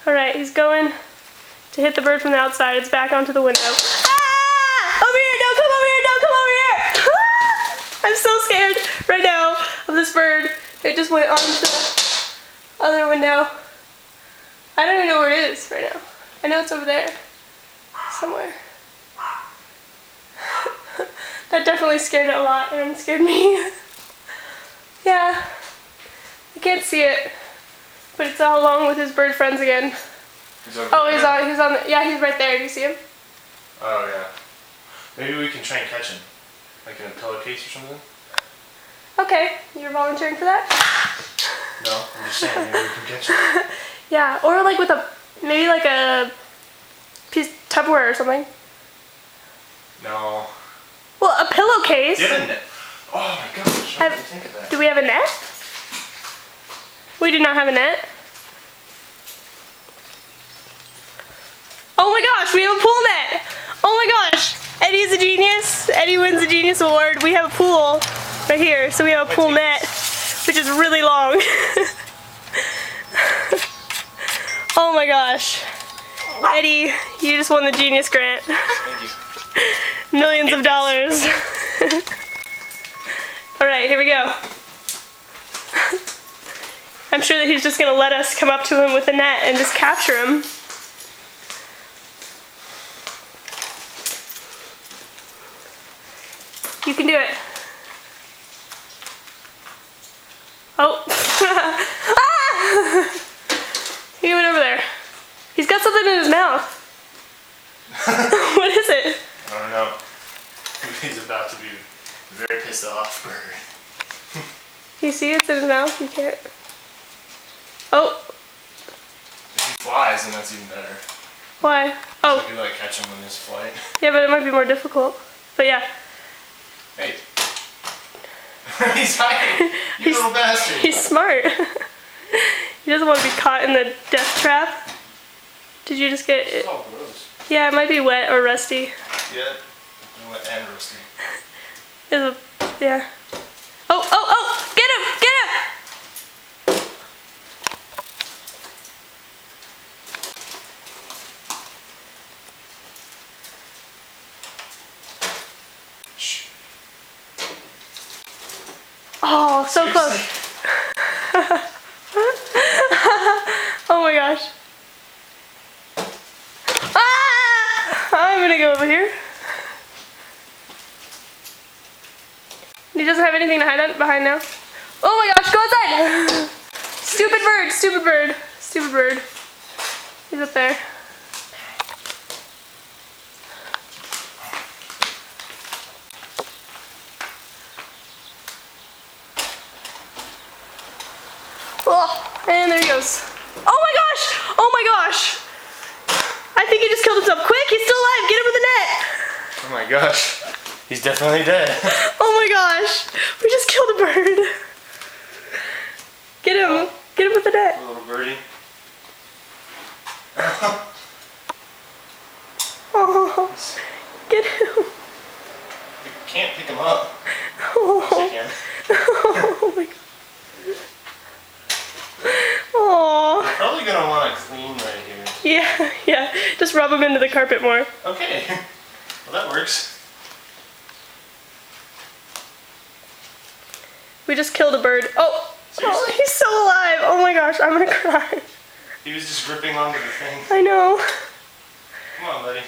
Alright, he's going to hit the bird from the outside. It's back onto the window. Ah! Over here! Don't come over here! Don't come over here! Ah! I'm so scared right now of this bird. It just went onto the other window. I don't even know where it is right now. I know it's over there somewhere. That definitely scared it a lot and scared me. Yeah, I can't see it, but it's all along with his bird friends again. He's on he's right there. Do you see him? Oh yeah. Maybe we can try and catch him, like in a pillowcase or something. Okay, you're volunteering for that? No, I'm just saying maybe we can catch him. Yeah, or like with maybe like a piece of Tupperware or something. No. Well, a pillowcase. Do you have a net? Oh my gosh, I didn't think of that. Do we have a net? We do not have a net. Oh my gosh, we have a pool net! Oh my gosh! Eddie's a genius. Eddie wins the Genius Award. We have a pool right here, so we have a pool net, which is really long. Oh my gosh. Eddie, you just won the Genius Grant. Thank you. Millions of dollars. Alright, here we go. I'm sure that he's just going to let us come up to him with a net and just capture him. You can do it. Oh. Ah! He went over there. He's got something in his mouth. What is it? I don't know. He's about to be very pissed off bird. You see it's in his mouth? You can't. Oh. If he flies, then that's even better. Why? Oh. So we could like catch him on his flight. Yeah, but it might be more difficult. But yeah. Hey. He's hiding. You little bastard. He's smart. He doesn't want to be caught in the death trap. Did you just get it? Oh, gross. Yeah, it might be wet or rusty. Yeah. Wet and rusty. Yeah. Oh, oh, oh! Get him! Get him! Shh. Oh, so close. Oh my gosh. Ah! I'm gonna go over here. He doesn't have anything to hide behind now. Oh my gosh, go outside! Stupid bird, stupid bird, stupid bird. He's up there. Oh, and there he goes. Oh my gosh! Oh my gosh! I think he just killed himself. Quick, he's still alive. Get him with the net. Oh my gosh. He's definitely dead. Oh my gosh! We just killed a bird. Get him. Get him with the net. A little birdie. Oh, get him. You can't pick him up. Oh, Yes, you can. oh my god. Oh. You're probably gonna want to clean right here. Yeah, yeah. Just rub him into the carpet more. Okay. Well, that works. We just killed a bird. Oh, oh, he's still alive. Oh my gosh, I'm gonna cry. He was just gripping onto the thing. I know. Come on, buddy.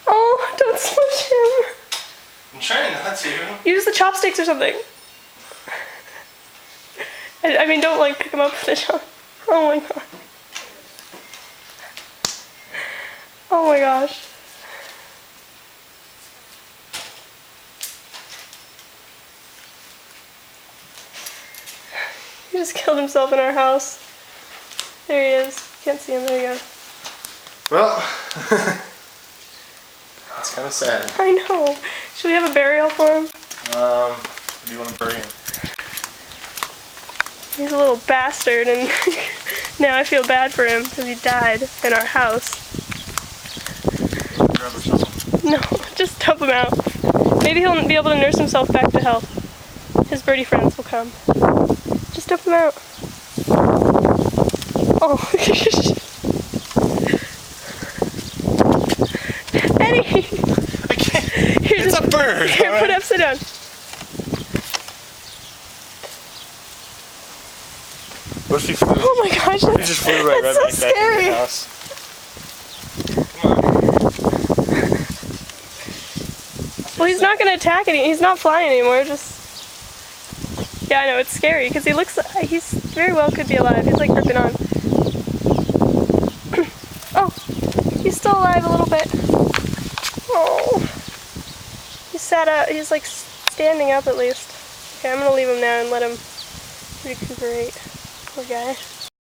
Oh, don't smush him. I'm trying not to. Use the chopsticks or something. I mean, don't like pick him up with the chop. Oh my god. Oh my gosh. He just killed himself in our house. There he is. Can't see him. There you go. Well, that's kind of sad. I know. Should we have a burial for him? What do you want to bury him? He's a little bastard, and now I feel bad for him because he died in our house. Grab a shovel. No, just dump him out. Maybe he'll be able to nurse himself back to health. His birdie friends will come. Just dump him out. Oh. bird. Here, put it upside down. What if he flew? Oh my gosh, He just flew right that's back so into scary. your house. Come on. Well, he's not gonna attack any. He's not flying anymore. Just yeah, I know it's scary because he looks. He's very well could be alive. He's like gripping on. Oh, he's still alive a little bit. Oh, he's sat up. He's like standing up at least. Okay, I'm gonna leave him now and let him recuperate. Poor guy.